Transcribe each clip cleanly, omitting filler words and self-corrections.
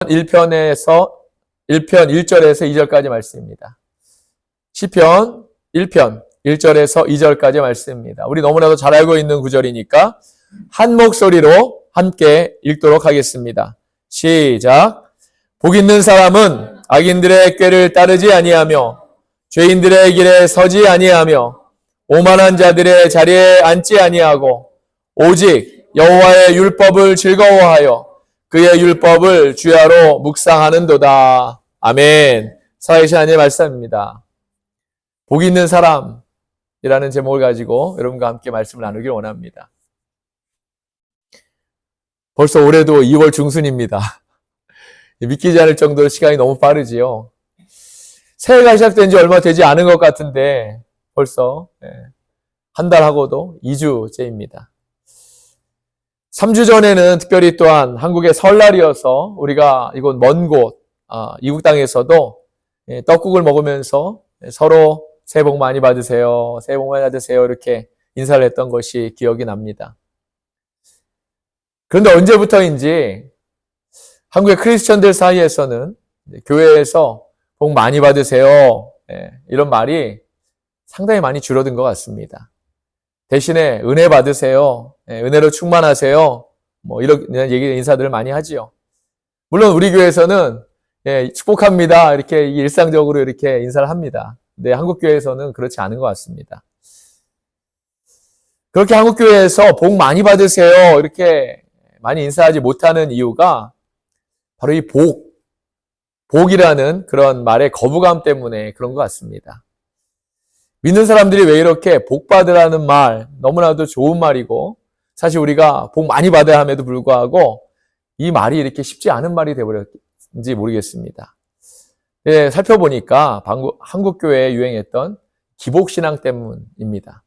1편 1절에서 2절까지 말씀입니다. 시편 1편 1절에서 2절까지 말씀입니다. 우리 너무나도 잘 알고 있는 구절이니까 한 목소리로 함께 읽도록 하겠습니다. 시작. 복 있는 사람은 악인들의 꾀를 따르지 아니하며 죄인들의 길에 서지 아니하며 오만한 자들의 자리에 앉지 아니하고 오직 여호와의 율법을 즐거워하여 그의 율법을 주야로 묵상하는도다. 아멘. 살아계신 하나님의 말씀입니다. 복 있는 사람이라는 제목을 가지고 여러분과 함께 말씀을 나누길 원합니다. 벌써 올해도 2월 중순입니다. 믿기지 않을 정도로 시간이 너무 빠르지요. 새해가 시작된 지 얼마 되지 않은 것 같은데 벌써 한 달하고도 2주째입니다. 3주 전에는 특별히 또한 한국의 설날이어서 우리가 이곳 먼 곳, 이국 땅에서도 떡국을 먹으면서 서로 새해 복 많이 받으세요. 새해 복 많이 받으세요. 이렇게 인사를 했던 것이 기억이 납니다. 그런데 언제부터인지 한국의 크리스천들 사이에서는 교회에서 복 많이 받으세요. 이런 말이 상당히 많이 줄어든 것 같습니다. 대신에 은혜 받으세요. 은혜로 충만하세요. 이런 인사들을 많이 하지요. 물론 우리 교회에서는 축복합니다. 이렇게 일상적으로 이렇게 인사를 합니다. 근데 한국 교회에서는 그렇지 않은 것 같습니다. 그렇게 한국 교회에서 복 많이 받으세요. 이렇게 많이 인사하지 못하는 이유가 바로 이 복이라는 그런 말의 거부감 때문에 그런 것 같습니다. 믿는 사람들이 왜 이렇게 복 받으라는 말, 너무나도 좋은 말이고 사실 우리가 복 많이 받아야 함에도 불구하고 이 말이 이렇게 쉽지 않은 말이 되어버렸는지 모르겠습니다. 살펴보니까 한국 교회에 유행했던 기복신앙 때문입니다.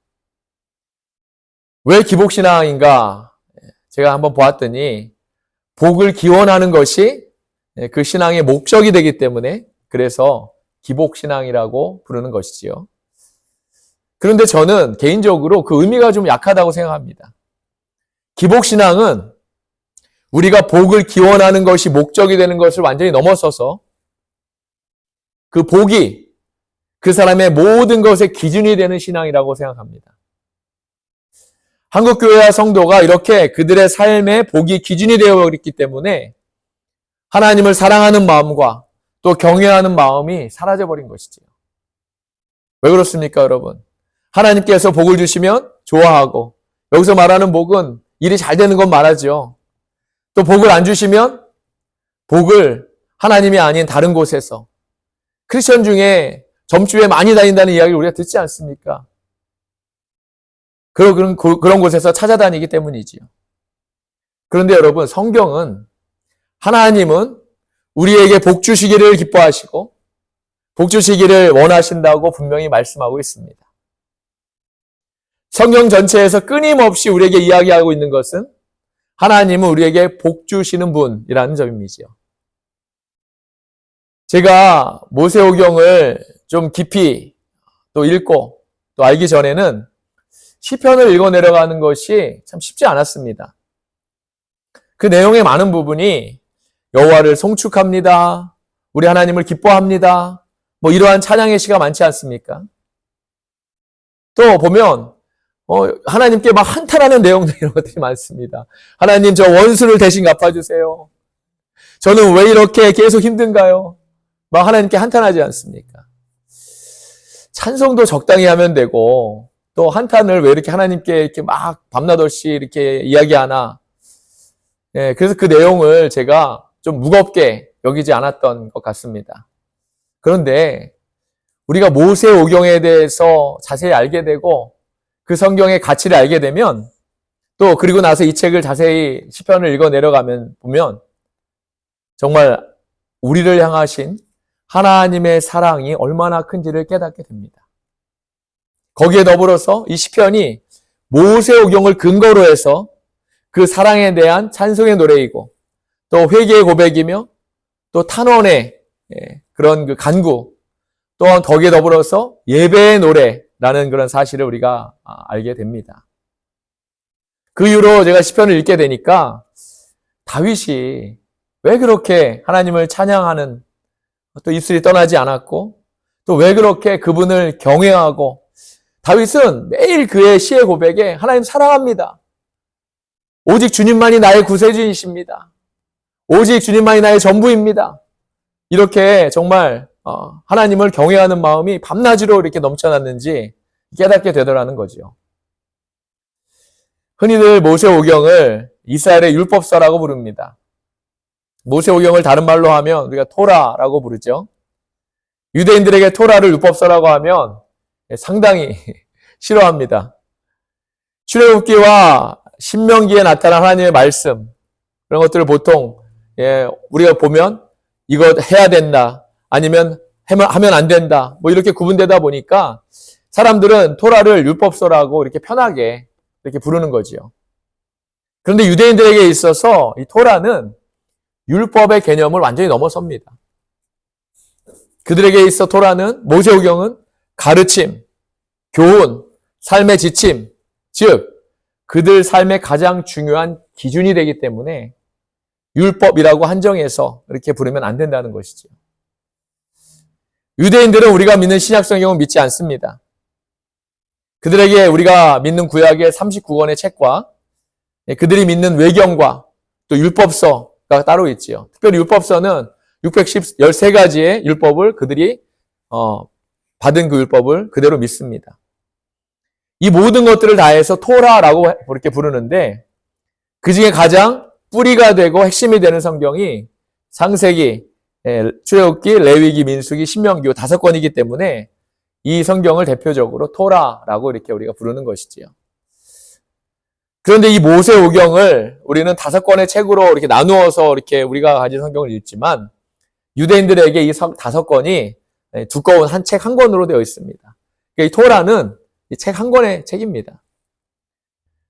왜 기복신앙인가? 제가 한번 보았더니 복을 기원하는 것이 그 신앙의 목적이 되기 때문에 그래서 기복신앙이라고 부르는 것이지요. 그런데 저는 개인적으로 그 의미가 좀 약하다고 생각합니다. 기복신앙은 우리가 복을 기원하는 것이 목적이 되는 것을 완전히 넘어서서 그 복이 그 사람의 모든 것의 기준이 되는 신앙이라고 생각합니다. 한국교회와 성도가 이렇게 그들의 삶의 복이 기준이 되어 있기 때문에 하나님을 사랑하는 마음과 또 경외하는 마음이 사라져버린 것이지요. 왜 그렇습니까, 여러분? 하나님께서 복을 주시면 좋아하고 여기서 말하는 복은 일이 잘 되는 건 말하죠. 또 복을 안 주시면 복을 하나님이 아닌 다른 곳에서 크리스천 중에 점주에 많이 다닌다는 이야기를 우리가 듣지 않습니까? 그런 곳에서 찾아다니기 때문이지요. 그런데 여러분, 성경은 하나님은 우리에게 복 주시기를 기뻐하시고 복 주시기를 원하신다고 분명히 말씀하고 있습니다. 성경 전체에서 끊임없이 우리에게 이야기하고 있는 것은 하나님은 우리에게 복 주시는 분이라는 점이지요. 제가 모세오경을 좀 깊이 또 읽고 또 알기 전에는 시편을 읽어 내려가는 것이 참 쉽지 않았습니다. 그 내용의 많은 부분이 여호와를 송축합니다. 우리 하나님을 기뻐합니다. 이러한 찬양의 시가 많지 않습니까? 또 보면 하나님께 막 한탄하는 내용들 이런 것들이 많습니다. 하나님 저 원수를 대신 갚아주세요. 저는 왜 이렇게 계속 힘든가요? 막 하나님께 한탄하지 않습니까? 찬송도 적당히 하면 되고 또 한탄을 왜 이렇게 하나님께 이렇게 막 밤낮 없이 이렇게 이야기하나? 그래서 그 내용을 제가 좀 무겁게 여기지 않았던 것 같습니다. 그런데 우리가 모세오경에 대해서 자세히 알게 되고 그 성경의 가치를 알게 되면 또 그리고 나서 이 책을 자세히 시편을 읽어 내려가면 보면 정말 우리를 향하신 하나님의 사랑이 얼마나 큰지를 깨닫게 됩니다. 거기에 더불어서 이 시편이 모세오경을 근거로 해서 그 사랑에 대한 찬송의 노래이고 또 회개의 고백이며 또 탄원의 그런 그 간구 또한 거기에 더불어서 예배의 노래라는 그런 사실을 우리가 알게 됩니다. 그 이후로 제가 시편을 읽게 되니까 다윗이 왜 그렇게 하나님을 찬양하는 또 입술이 떠나지 않았고 또 왜 그렇게 그분을 경외하고 다윗은 매일 그의 시의 고백에 하나님 사랑합니다. 오직 주님만이 나의 구세주이십니다. 오직 주님만이 나의 전부입니다. 이렇게 정말 하나님을 경외하는 마음이 밤낮으로 이렇게 넘쳐났는지 깨닫게 되더라는 거죠. 흔히들 모세오경을 이스라엘의 율법서라고 부릅니다. 모세오경을 다른 말로 하면 우리가 토라라고 부르죠. 유대인들에게 토라를 율법서라고 하면 상당히 싫어합니다. 출애굽기와 신명기에 나타난 하나님의 말씀 그런 것들을 보통 우리가 보면 이거 해야 된다 아니면 하면 안 된다 뭐 이렇게 구분되다 보니까 사람들은 토라를 율법서라고 이렇게 편하게 이렇게 부르는 거지요. 그런데 유대인들에게 있어서 이 토라는 율법의 개념을 완전히 넘어섭니다. 그들에게 있어 토라는 모세오경은 가르침, 교훈, 삶의 지침, 즉 그들 삶의 가장 중요한 기준이 되기 때문에 율법이라고 한정해서 이렇게 부르면 안 된다는 것이죠. 유대인들은 우리가 믿는 신약성경을 믿지 않습니다. 그들에게 우리가 믿는 구약의 39권의 책과 그들이 믿는 외경과 또 율법서가 따로 있지요. 특별히 율법서는 613가지의 율법을 그들이 받은 그 율법을 그대로 믿습니다. 이 모든 것들을 다해서 토라라고 이렇게 부르는데 그 중에 가장 뿌리가 되고 핵심이 되는 성경이 창세기, 출애굽기, 레위기, 민수기, 신명기 5권이기 때문에 이 성경을 대표적으로 토라라고 이렇게 우리가 부르는 것이지요. 그런데 이 모세오경을 우리는 5권의 책으로 이렇게 나누어서 이렇게 우리가 가진 성경을 읽지만 유대인들에게 이 5권이 두꺼운 책 한 권으로 되어 있습니다. 이 토라는 이 책 한 권의 책입니다.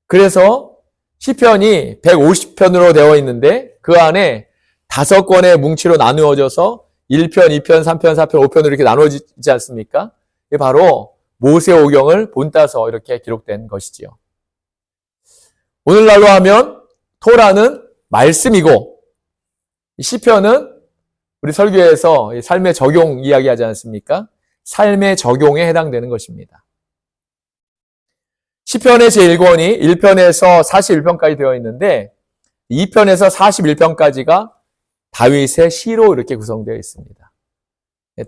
그래서 시편이 150편으로 되어 있는데 그 안에 5권의 뭉치로 나누어져서 1편, 2편, 3편, 4편, 5편으로 이렇게 나누어지지 않습니까? 이게 바로 모세오경을 본따서 이렇게 기록된 것이지요. 오늘날로 하면 토라는 말씀이고 시편은 우리 설교에서 삶의 적용 이야기하지 않습니까? 삶의 적용에 해당되는 것입니다. 시편의 제1권이 1편에서 41편까지 되어 있는데 2편에서 41편까지가 다윗의 시로 이렇게 구성되어 있습니다.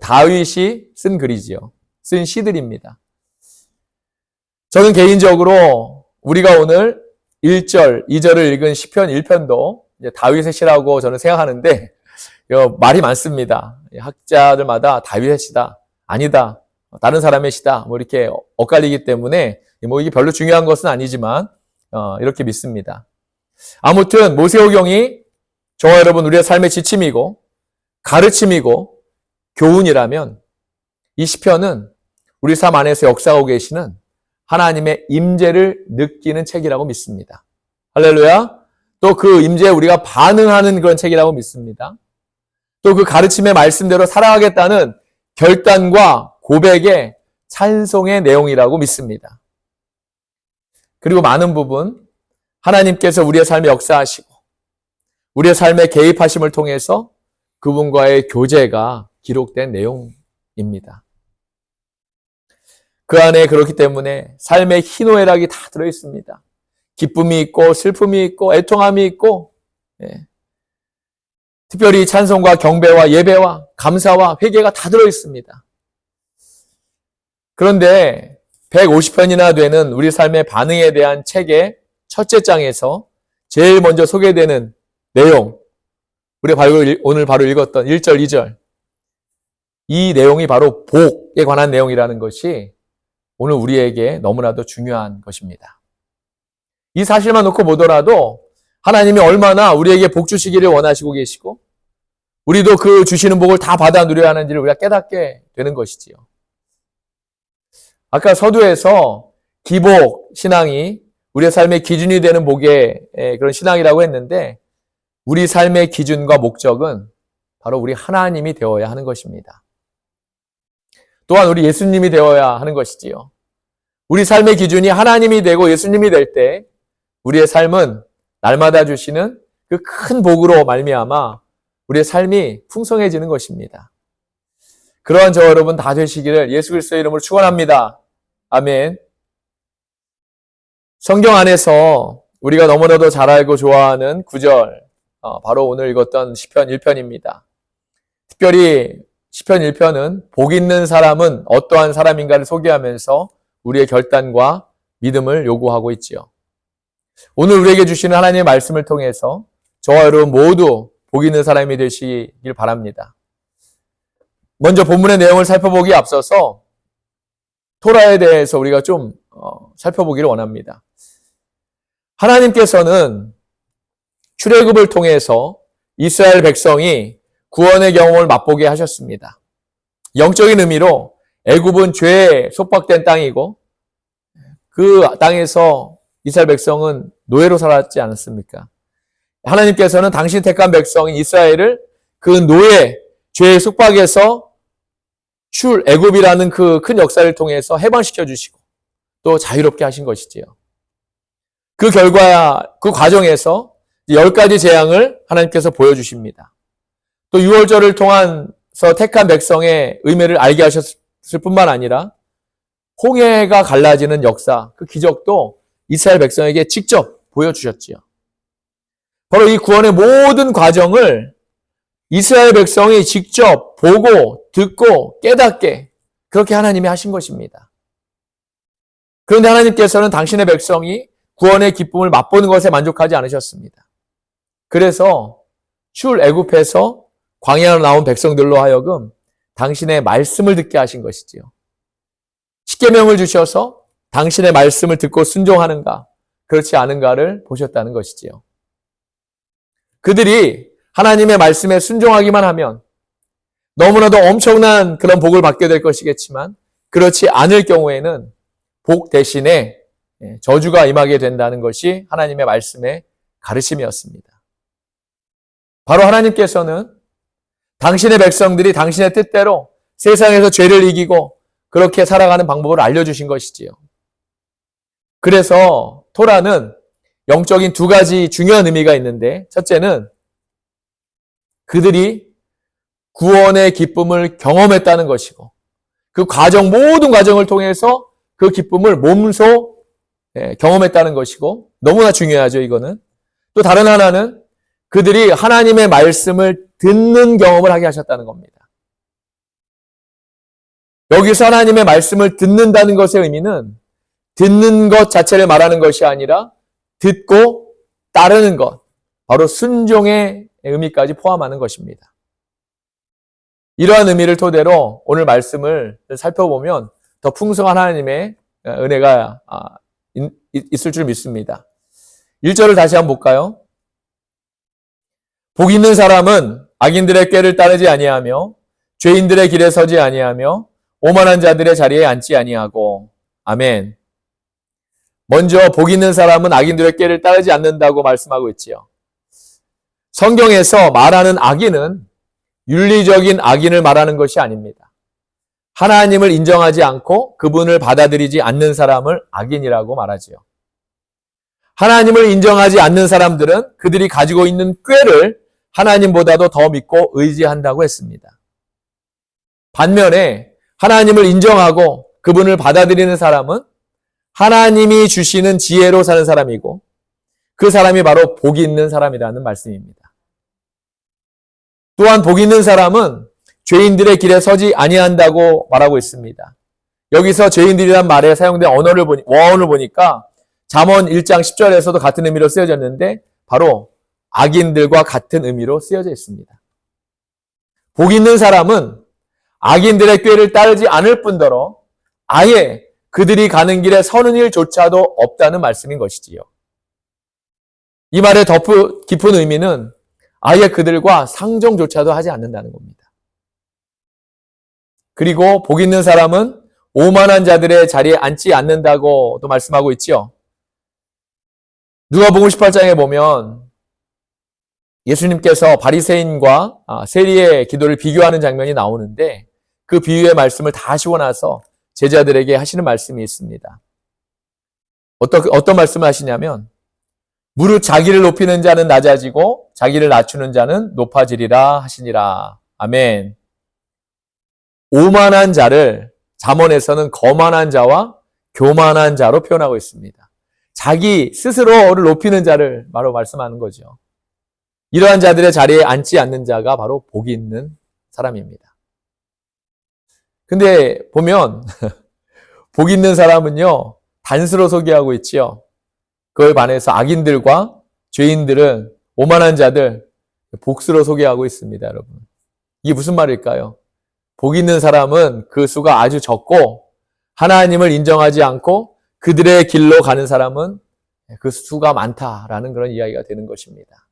다윗이 쓴 글이지요. 쓴 시들입니다. 저는 개인적으로 우리가 오늘 1절, 2절을 읽은 시편 1편도 다윗의 시라고 저는 생각하는데 말이 많습니다. 학자들마다 다윗의 시다, 아니다, 다른 사람의 시다, 뭐 이렇게 엇갈리기 때문에 뭐 이게 별로 중요한 것은 아니지만 이렇게 믿습니다. 아무튼 모세오경이 저와 여러분 우리의 삶의 지침이고 가르침이고 교훈이라면 이 시편은 우리 삶 안에서 역사하고 계시는 하나님의 임재를 느끼는 책이라고 믿습니다. 할렐루야. 또 그 임재에 우리가 반응하는 그런 책이라고 믿습니다. 또 그 가르침의 말씀대로 살아가겠다는 결단과 고백의 찬송의 내용이라고 믿습니다. 그리고 많은 부분 하나님께서 우리의 삶에 역사하시고 우리의 삶에 개입하심을 통해서 그분과의 교제가 기록된 내용입니다. 그 안에 그렇기 때문에 삶의 희노애락이 다 들어있습니다. 기쁨이 있고 슬픔이 있고 애통함이 있고 특별히 찬송과 경배와 예배와 감사와 회개가 다 들어있습니다. 그런데 150편이나 되는 우리 삶의 반응에 대한 책의 첫째 장에서 제일 먼저 소개되는 내용, 우리 오늘 바로 읽었던 1절, 2절 이 내용이 바로 복에 관한 내용이라는 것이 오늘 우리에게 너무나도 중요한 것입니다. 이 사실만 놓고 보더라도 하나님이 얼마나 우리에게 복 주시기를 원하시고 계시고 우리도 그 주시는 복을 다 받아 누려야 하는지를 우리가 깨닫게 되는 것이지요. 아까 서두에서 기복 신앙이 우리의 삶의 기준이 되는 복의 그런 신앙이라고 했는데 우리 삶의 기준과 목적은 바로 우리 하나님이 되어야 하는 것입니다. 또한 우리 예수님이 되어야 하는 것이지요. 우리 삶의 기준이 하나님이 되고 예수님이 될 때 우리의 삶은 날마다 주시는 그 큰 복으로 말미암아 우리의 삶이 풍성해지는 것입니다. 그러한 저와 여러분 다 되시기를 예수 그리스도의 이름으로 축원합니다. 아멘. 성경 안에서 우리가 너무나도 잘 알고 좋아하는 구절, 바로 오늘 읽었던 시편 1편입니다. 특별히 시편 1편은 복 있는 사람은 어떠한 사람인가를 소개하면서 우리의 결단과 믿음을 요구하고 있지요. 오늘 우리에게 주시는 하나님의 말씀을 통해서 저와 여러분 모두 복 있는 사람이 되시길 바랍니다. 먼저 본문의 내용을 살펴보기에 앞서서 토라에 대해서 우리가 좀 살펴보기를 원합니다. 하나님께서는 출애굽을 통해서 이스라엘 백성이 구원의 경험을 맛보게 하셨습니다. 영적인 의미로 애굽은 죄에 속박된 땅이고 그 땅에서 이스라엘 백성은 노예로 살았지 않았습니까? 하나님께서는 당신 택한 백성인 이스라엘을 그 노예, 죄의 속박에서 출애굽이라는 그 큰 역사를 통해서 해방시켜 주시고 또 자유롭게 하신 것이지요. 그 결과, 그 과정에서 10가지 재앙을 하나님께서 보여주십니다. 또 유월절을 통해서 택한 백성의 의미를 알게 하셨을 뿐만 아니라 홍해가 갈라지는 역사, 그 기적도 이스라엘 백성에게 직접 보여주셨지요. 바로 이 구원의 모든 과정을 이스라엘 백성이 직접 보고 듣고 깨닫게 그렇게 하나님이 하신 것입니다. 그런데 하나님께서는 당신의 백성이 구원의 기쁨을 맛보는 것에 만족하지 않으셨습니다. 그래서 출애굽에서 광야로 나온 백성들로 하여금 당신의 말씀을 듣게 하신 것이지요. 십계명을 주셔서 당신의 말씀을 듣고 순종하는가 그렇지 않은가를 보셨다는 것이지요. 그들이 하나님의 말씀에 순종하기만 하면 너무나도 엄청난 그런 복을 받게 될 것이겠지만 그렇지 않을 경우에는 복 대신에 저주가 임하게 된다는 것이 하나님의 말씀의 가르침이었습니다. 바로 하나님께서는 당신의 백성들이 당신의 뜻대로 세상에서 죄를 이기고 그렇게 살아가는 방법을 알려주신 것이지요. 그래서 토라는 영적인 두 가지 중요한 의미가 있는데 첫째는 그들이 구원의 기쁨을 경험했다는 것이고 그 과정, 모든 과정을 통해서 그 기쁨을 몸소 경험했다는 것이고 너무나 중요하죠, 이거는. 또 다른 하나는 그들이 하나님의 말씀을 듣는 경험을 하게 하셨다는 겁니다. 여기서 하나님의 말씀을 듣는다는 것의 의미는 듣는 것 자체를 말하는 것이 아니라 듣고 따르는 것, 바로 순종의 의미까지 포함하는 것입니다. 이러한 의미를 토대로 오늘 말씀을 살펴보면 더 풍성한 하나님의 은혜가 있을 줄 믿습니다. 1절을 다시 한번 볼까요? 복 있는 사람은 악인들의 꾀를 따르지 아니하며 죄인들의 길에 서지 아니하며 오만한 자들의 자리에 앉지 아니하고. 아멘. 먼저 복 있는 사람은 악인들의 꾀를 따르지 않는다고 말씀하고 있지요. 성경에서 말하는 악인은 윤리적인 악인을 말하는 것이 아닙니다. 하나님을 인정하지 않고 그분을 받아들이지 않는 사람을 악인이라고 말하지요. 하나님을 인정하지 않는 사람들은 그들이 가지고 있는 꾀를 하나님보다도 더 믿고 의지한다고 했습니다. 반면에 하나님을 인정하고 그분을 받아들이는 사람은 하나님이 주시는 지혜로 사는 사람이고 그 사람이 바로 복이 있는 사람이라는 말씀입니다. 또한 복이 있는 사람은 죄인들의 길에 서지 아니한다고 말하고 있습니다. 여기서 죄인들이란 말에 사용된 어원을 보니까 잠언 1장 10절에서도 같은 의미로 쓰여졌는데 바로 악인들과 같은 의미로 쓰여져 있습니다. 복 있는 사람은 악인들의 꾀를 따르지 않을 뿐더러 아예 그들이 가는 길에 서는 일조차도 없다는 말씀인 것이지요. 이 말의 더 깊은 의미는 아예 그들과 상종조차도 하지 않는다는 겁니다. 그리고 복 있는 사람은 오만한 자들의 자리에 앉지 않는다고도 말씀하고 있지요. 누가복음 18장에 보면 예수님께서 바리새인과 세리의 기도를 비교하는 장면이 나오는데 그 비유의 말씀을 다 하시고 나서 제자들에게 하시는 말씀이 있습니다. 어떤 말씀을 하시냐면 무릇 자기를 높이는 자는 낮아지고 자기를 낮추는 자는 높아지리라 하시니라. 아멘. 오만한 자를 잠언에서는 거만한 자와 교만한 자로 표현하고 있습니다. 자기 스스로를 높이는 자를 바로 말씀하는 거죠. 이러한 자들의 자리에 앉지 않는 자가 바로 복이 있는 사람입니다. 근데 보면 복 있는 사람은요, 단수로 소개하고 있지요. 그에 반해서 악인들과 죄인들은 오만한 자들 복수로 소개하고 있습니다, 여러분. 이게 무슨 말일까요? 복 있는 사람은 그 수가 아주 적고 하나님을 인정하지 않고 그들의 길로 가는 사람은 그 수가 많다라는 그런 이야기가 되는 것입니다.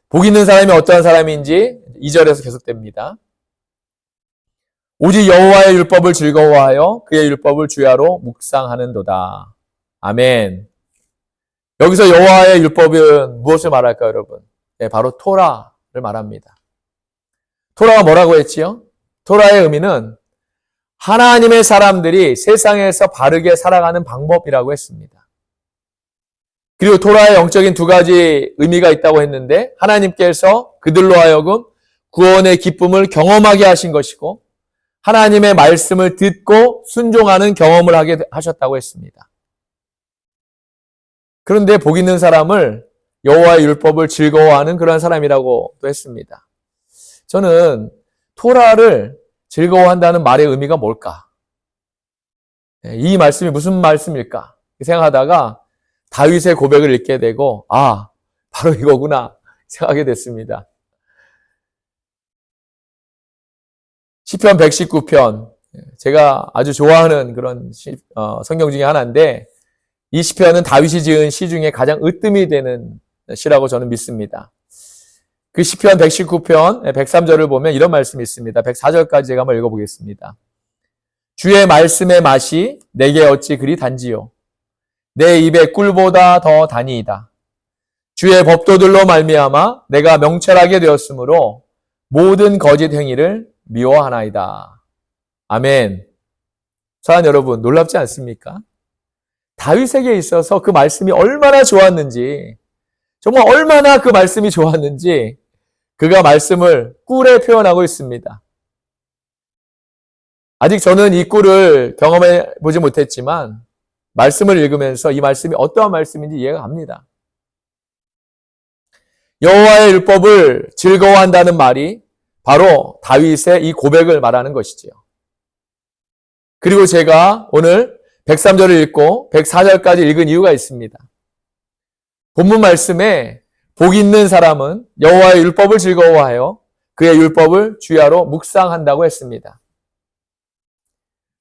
복 있는 사람이 어떠한 사람인지 2절에서 계속됩니다. 오직 여호와의 율법을 즐거워하여 그의 율법을 주야로 묵상하는도다. 아멘. 여기서 여호와의 율법은 무엇을 말할까요, 여러분? 네, 바로 토라를 말합니다. 토라가 뭐라고 했지요? 토라의 의미는 하나님의 사람들이 세상에서 바르게 살아가는 방법이라고 했습니다. 그리고 토라의 영적인 두 가지 의미가 있다고 했는데 하나님께서 그들로 하여금 구원의 기쁨을 경험하게 하신 것이고 하나님의 말씀을 듣고 순종하는 경험을 하게 하셨다고 했습니다. 그런데 복 있는 사람을 여호와의 율법을 즐거워하는 그러한 사람이라고 또 했습니다. 저는 토라를 즐거워한다는 말의 의미가 뭘까? 이 말씀이 무슨 말씀일까? 생각하다가 다윗의 고백을 읽게 되고 바로 이거구나 생각하게 됐습니다. 시편 119편, 제가 아주 좋아하는 그런 성경 중에 하나인데 이 시편은 다윗이 지은 시 중에 가장 으뜸이 되는 시라고 저는 믿습니다. 그 시편 119편 103절을 보면 이런 말씀이 있습니다. 104절까지 제가 한번 읽어보겠습니다. 주의 말씀의 맛이 내게 어찌 그리 단지요. 내 입에 꿀보다 더 다니이다. 주의 법도들로 말미암아 내가 명철하게 되었으므로 모든 거짓 행위를 미워하나이다. 아멘. 사랑하는 여러분, 놀랍지 않습니까? 다윗에게 있어서 그 말씀이 얼마나 좋았는지, 정말 얼마나 그 말씀이 좋았는지 그가 말씀을 꿀에 표현하고 있습니다. 아직 저는 이 꿀을 경험해 보지 못했지만 말씀을 읽으면서 이 말씀이 어떠한 말씀인지 이해가 갑니다. 여호와의 율법을 즐거워한다는 말이 바로 다윗의 이 고백을 말하는 것이지요. 그리고 제가 오늘 103절을 읽고 104절까지 읽은 이유가 있습니다. 본문 말씀에 복 있는 사람은 여호와의 율법을 즐거워하여 그의 율법을 주야로 묵상한다고 했습니다.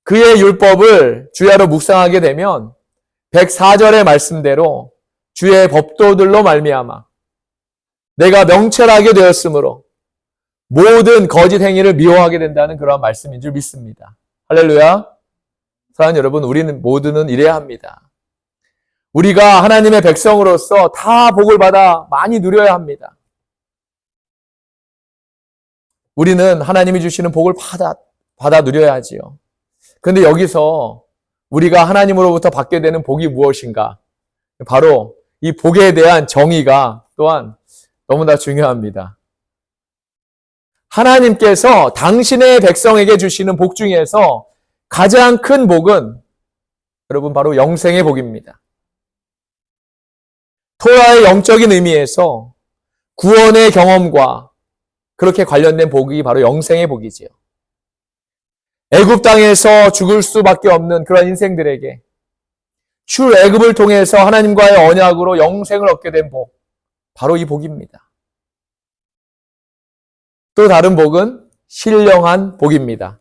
그의 율법을 주야로 묵상하게 되면 104절의 말씀대로 주의 법도들로 말미암아 내가 명철하게 되었으므로 모든 거짓 행위를 미워하게 된다는 그런 말씀인 줄 믿습니다. 할렐루야. 사랑하는 여러분, 우리는 모두는 이래야 합니다. 우리가 하나님의 백성으로서 다 복을 받아 많이 누려야 합니다. 우리는 하나님이 주시는 복을 받아 누려야 하지요. 그런데 여기서 우리가 하나님으로부터 받게 되는 복이 무엇인가? 바로 이 복에 대한 정의가 또한 너무나 중요합니다. 하나님께서 당신의 백성에게 주시는 복 중에서 가장 큰 복은 여러분 바로 영생의 복입니다. 토라의 영적인 의미에서 구원의 경험과 그렇게 관련된 복이 바로 영생의 복이지요. 애굽 땅에서 죽을 수밖에 없는 그런 인생들에게 출애굽을 통해서 하나님과의 언약으로 영생을 얻게 된 복, 바로 이 복입니다. 또 다른 복은 신령한 복입니다.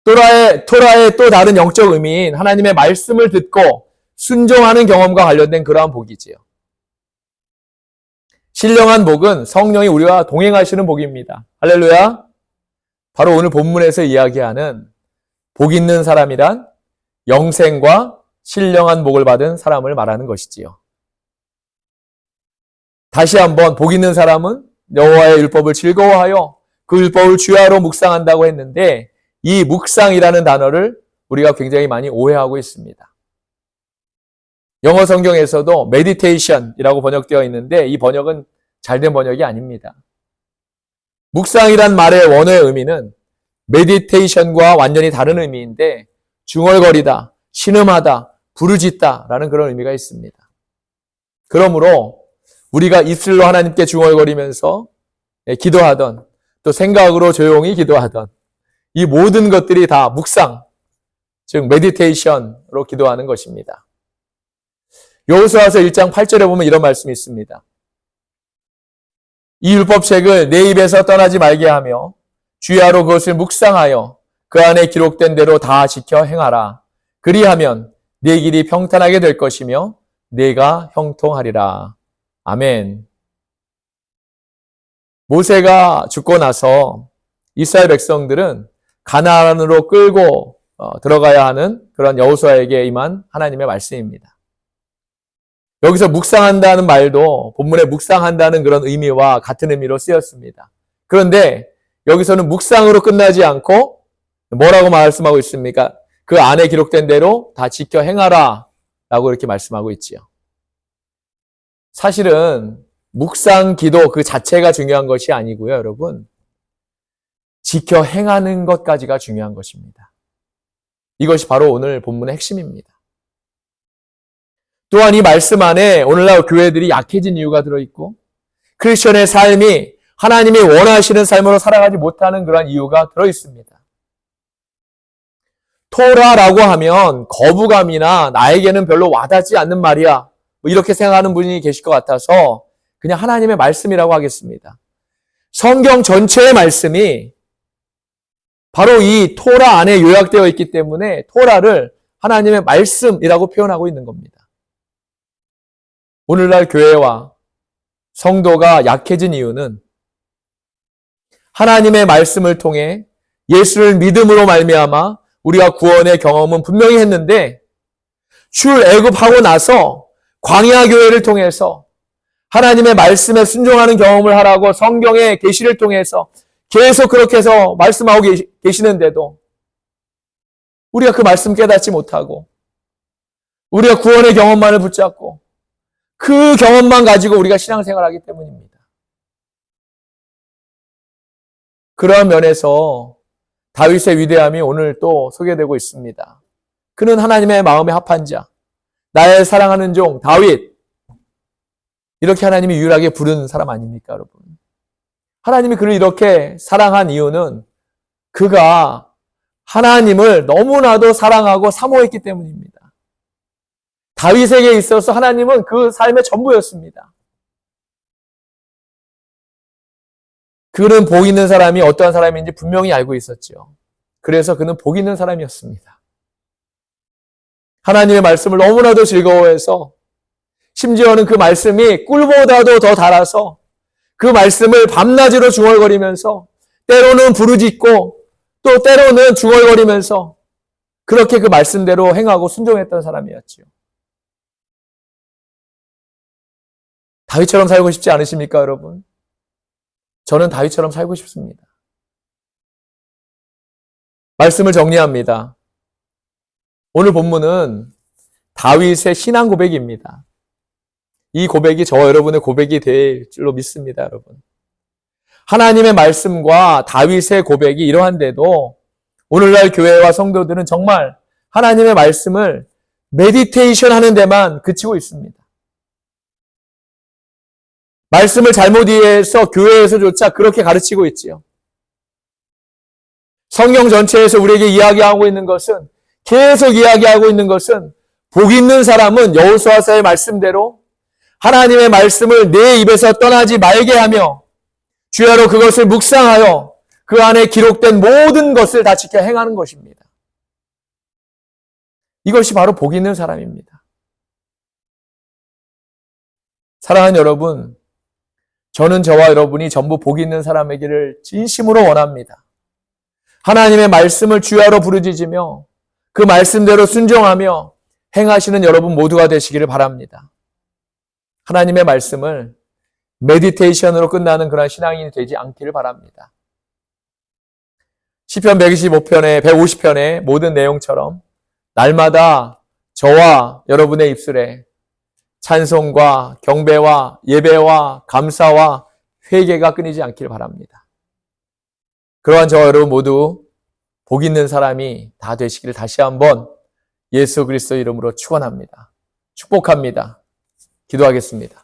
토라의 또 다른 영적 의미인 하나님의 말씀을 듣고 순종하는 경험과 관련된 그러한 복이지요. 신령한 복은 성령이 우리와 동행하시는 복입니다. 할렐루야. 바로 오늘 본문에서 이야기하는 복 있는 사람이란 영생과 신령한 복을 받은 사람을 말하는 것이지요. 다시 한번 복 있는 사람은 여호와의 율법을 즐거워하여 그 율법을 주야로 묵상한다고 했는데 이 묵상이라는 단어를 우리가 굉장히 많이 오해하고 있습니다. 영어 성경에서도 meditation이라고 번역되어 있는데 이 번역은 잘된 번역이 아닙니다. 묵상이란 말의 원어의 의미는 meditation과 완전히 다른 의미인데 중얼거리다, 신음하다, 부르짖다라는 그런 의미가 있습니다. 그러므로 우리가 입술로 하나님께 중얼거리면서 기도하던 또 생각으로 조용히 기도하던 이 모든 것들이 다 묵상, 즉 meditation으로 기도하는 것입니다. 여호수아서 1장 8절에 보면 이런 말씀이 있습니다. 이 율법책을 내 입에서 떠나지 말게 하며 주야로 그것을 묵상하여 그 안에 기록된 대로 다 지켜 행하라. 그리하면 네 길이 평탄하게 될 것이며 네가 형통하리라. 아멘. 모세가 죽고 나서 이스라엘 백성들은 가나안으로 끌고 들어가야 하는 그런 여호수아에게 임한 하나님의 말씀입니다. 여기서 묵상한다는 말도 본문에 묵상한다는 그런 의미와 같은 의미로 쓰였습니다. 그런데 여기서는 묵상으로 끝나지 않고 뭐라고 말씀하고 있습니까? 그 안에 기록된 대로 다 지켜 행하라 라고 이렇게 말씀하고 있지요. 사실은 묵상 기도 그 자체가 중요한 것이 아니고요, 여러분. 지켜 행하는 것까지가 중요한 것입니다. 이것이 바로 오늘 본문의 핵심입니다. 또한 이 말씀 안에 오늘날 교회들이 약해진 이유가 들어있고 크리스천의 삶이 하나님이 원하시는 삶으로 살아가지 못하는 그런 이유가 들어있습니다. 토라라고 하면 거부감이나 나에게는 별로 와닿지 않는 말이야 이렇게 생각하는 분이 계실 것 같아서 그냥 하나님의 말씀이라고 하겠습니다. 성경 전체의 말씀이 바로 이 토라 안에 요약되어 있기 때문에 토라를 하나님의 말씀이라고 표현하고 있는 겁니다. 오늘날 교회와 성도가 약해진 이유는 하나님의 말씀을 통해 예수를 믿음으로 말미암아 우리가 구원의 경험은 분명히 했는데 출애굽하고 나서 광야 교회를 통해서 하나님의 말씀에 순종하는 경험을 하라고 성경의 계시를 통해서 계속 그렇게 해서 말씀하고 계시는데도 우리가 그 말씀 깨닫지 못하고 우리가 구원의 경험만을 붙잡고 그 경험만 가지고 우리가 신앙생활하기 때문입니다. 그러한 면에서 다윗의 위대함이 오늘 또 소개되고 있습니다. 그는 하나님의 마음에 합한 자, 나의 사랑하는 종 다윗, 이렇게 하나님이 유일하게 부른 사람 아닙니까, 여러분? 하나님이 그를 이렇게 사랑한 이유는 그가 하나님을 너무나도 사랑하고 사모했기 때문입니다. 다윗에게 있어서 하나님은 그 삶의 전부였습니다. 그는 복 있는 사람이 어떠한 사람인지 분명히 알고 있었죠. 그래서 그는 복 있는 사람이었습니다. 하나님의 말씀을 너무나도 즐거워해서 심지어는 그 말씀이 꿀보다도 더 달아서 그 말씀을 밤낮으로 중얼거리면서 때로는 부르짖고 또 때로는 중얼거리면서 그렇게 그 말씀대로 행하고 순종했던 사람이었지요. 다윗처럼 살고 싶지 않으십니까, 여러분? 저는 다윗처럼 살고 싶습니다. 말씀을 정리합니다. 오늘 본문은 다윗의 신앙 고백입니다. 이 고백이 저와 여러분의 고백이 될 줄로 믿습니다, 여러분. 하나님의 말씀과 다윗의 고백이 이러한데도 오늘날 교회와 성도들은 정말 하나님의 말씀을 메디테이션 하는 데만 그치고 있습니다. 말씀을 잘못 이해해서 교회에서조차 그렇게 가르치고 있지요. 성경 전체에서 우리에게 이야기하고 있는 것은 계속 이야기하고 있는 것은 복 있는 사람은 여호수아서의 말씀대로 하나님의 말씀을 내 입에서 떠나지 말게 하며 주야로 그것을 묵상하여 그 안에 기록된 모든 것을 다 지켜 행하는 것입니다. 이것이 바로 복 있는 사람입니다. 사랑하는 여러분, 저는 저와 여러분이 전부 복 있는 사람이기를 진심으로 원합니다. 하나님의 말씀을 주야로 부르짖으며 그 말씀대로 순종하며 행하시는 여러분 모두가 되시기를 바랍니다. 하나님의 말씀을 메디테이션으로 끝나는 그런 신앙인이 되지 않기를 바랍니다. 시편 125편의 150편의 모든 내용처럼 날마다 저와 여러분의 입술에 찬송과 경배와 예배와 감사와 회개가 끊이지 않기를 바랍니다. 그러한 저와 여러분 모두 복 있는 사람이 다 되시기를 다시 한번 예수 그리스도 이름으로 축원합니다. 축복합니다. 기도하겠습니다.